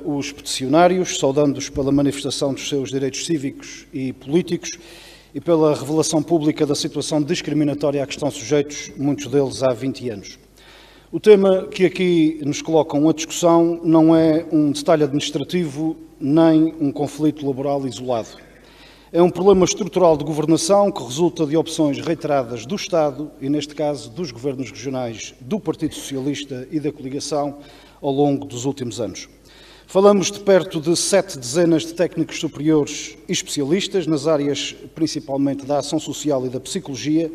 Os peticionários, saudando-os pela manifestação dos seus direitos cívicos e políticos e pela revelação pública da situação discriminatória a que estão sujeitos, muitos deles há 20 anos. O tema que aqui nos colocam a discussão não é um detalhe administrativo nem um conflito laboral isolado. É um problema estrutural de governação que resulta de opções reiteradas do Estado e, neste caso, dos governos regionais do Partido Socialista e da coligação ao longo dos últimos anos. Falamos de perto de 7 dezenas de técnicos superiores e especialistas nas áreas principalmente da ação social e da psicologia,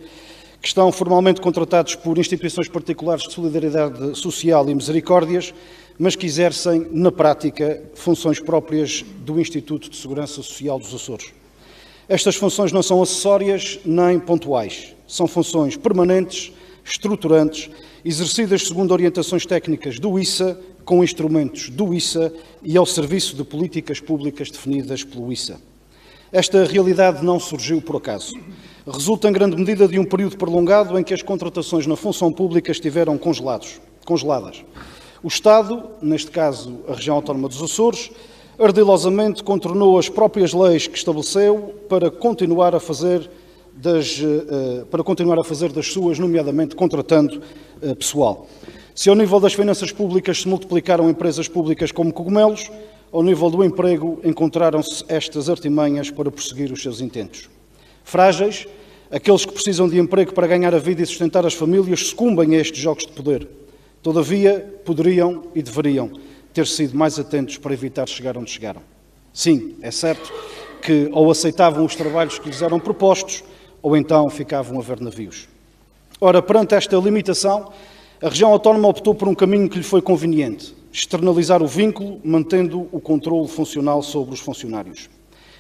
que estão formalmente contratados por instituições particulares de solidariedade social e misericórdias, mas que exercem, na prática, funções próprias do Instituto de Segurança Social dos Açores. Estas funções não são acessórias nem pontuais, são funções permanentes, estruturantes, exercidas segundo orientações técnicas do ISA, com instrumentos do ISA e ao serviço de políticas públicas definidas pelo ISA. Esta realidade não surgiu por acaso. Resulta em grande medida de um período prolongado em que as contratações na função pública estiveram congeladas. O Estado, neste caso a Região Autónoma dos Açores, ardilosamente contornou as próprias leis que estabeleceu para continuar a fazer das suas, nomeadamente contratando pessoal. Se ao nível das finanças públicas se multiplicaram empresas públicas como cogumelos, ao nível do emprego encontraram-se estas artimanhas para prosseguir os seus intentos. Frágeis, aqueles que precisam de emprego para ganhar a vida e sustentar as famílias sucumbem a estes jogos de poder. Todavia, poderiam e deveriam ter sido mais atentos para evitar chegar onde chegaram. Sim, é certo que ou aceitavam os trabalhos que lhes eram propostos, ou então ficavam a ver navios. Ora, perante esta limitação, a região autónoma optou por um caminho que lhe foi conveniente: externalizar o vínculo, mantendo o controle funcional sobre os funcionários.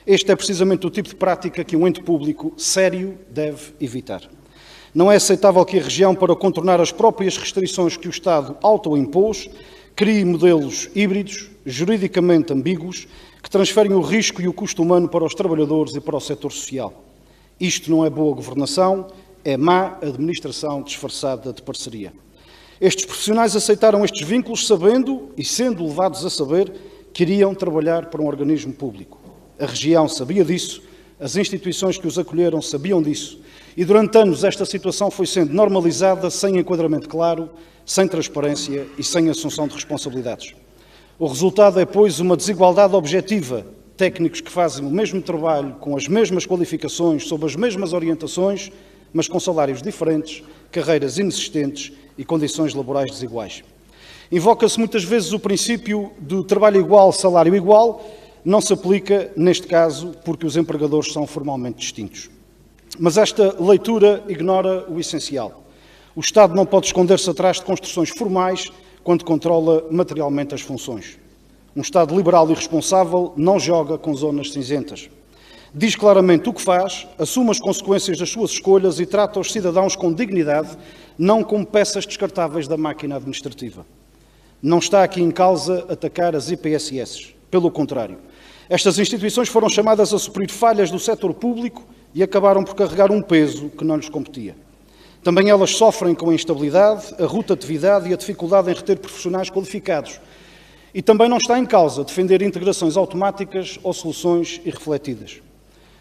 Este é precisamente o tipo de prática que um ente público sério deve evitar. Não é aceitável que a região, para contornar as próprias restrições que o Estado autoimpôs, crie modelos híbridos, juridicamente ambíguos, que transferem o risco e o custo humano para os trabalhadores e para o setor social. Isto não é boa governação, é má administração disfarçada de parceria. Estes profissionais aceitaram estes vínculos sabendo e sendo levados a saber que iriam trabalhar para um organismo público. A região sabia disso, as instituições que os acolheram sabiam disso, e durante anos esta situação foi sendo normalizada sem enquadramento claro, sem transparência e sem assunção de responsabilidades. O resultado é, pois, uma desigualdade objetiva. Técnicos que fazem o mesmo trabalho, com as mesmas qualificações, sob as mesmas orientações, mas com salários diferentes, carreiras inexistentes e condições laborais desiguais. Invoca-se muitas vezes o princípio do trabalho igual, salário igual. Não se aplica neste caso porque os empregadores são formalmente distintos. Mas esta leitura ignora o essencial. O Estado não pode esconder-se atrás de construções formais quando controla materialmente as funções. Um Estado liberal e responsável não joga com zonas cinzentas. Diz claramente o que faz, assume as consequências das suas escolhas e trata os cidadãos com dignidade, não como peças descartáveis da máquina administrativa. Não está aqui em causa atacar as IPSS. Pelo contrário, estas instituições foram chamadas a suprir falhas do setor público e acabaram por carregar um peso que não lhes competia. Também elas sofrem com a instabilidade, a rotatividade e a dificuldade em reter profissionais qualificados. E também não está em causa defender integrações automáticas ou soluções irrefletidas.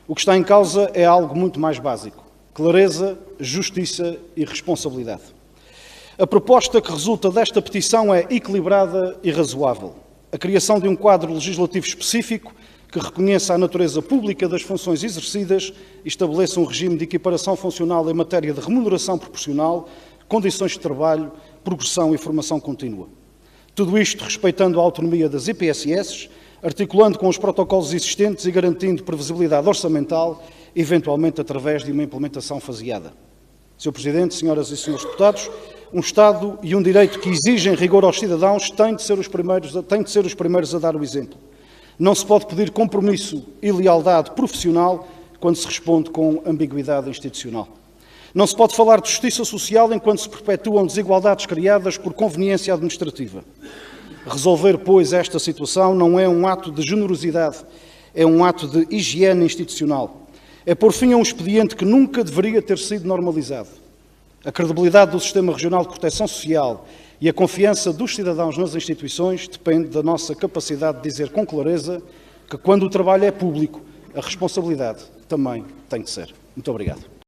O que está em causa é algo muito mais básico: clareza, justiça e responsabilidade. A proposta que resulta desta petição é equilibrada e razoável. A criação de um quadro legislativo específico que reconheça a natureza pública das funções exercidas e estabeleça um regime de equiparação funcional em matéria de remuneração proporcional, condições de trabalho, progressão e formação contínua. Tudo isto respeitando a autonomia das IPSS, articulando com os protocolos existentes e garantindo previsibilidade orçamental, eventualmente através de uma implementação faseada. Sr. Presidente, senhoras e senhores deputados, um Estado e um direito que exigem rigor aos cidadãos têm de ser os primeiros a dar o exemplo. Não se pode pedir compromisso e lealdade profissional quando se responde com ambiguidade institucional. Não se pode falar de justiça social enquanto se perpetuam desigualdades criadas por conveniência administrativa. Resolver, pois, esta situação não é um ato de generosidade, é um ato de higiene institucional. É pôr fim a um expediente que nunca deveria ter sido normalizado. A credibilidade do Sistema Regional de Proteção Social e a confiança dos cidadãos nas instituições depende da nossa capacidade de dizer com clareza que, quando o trabalho é público, a responsabilidade também tem de ser. Muito obrigado.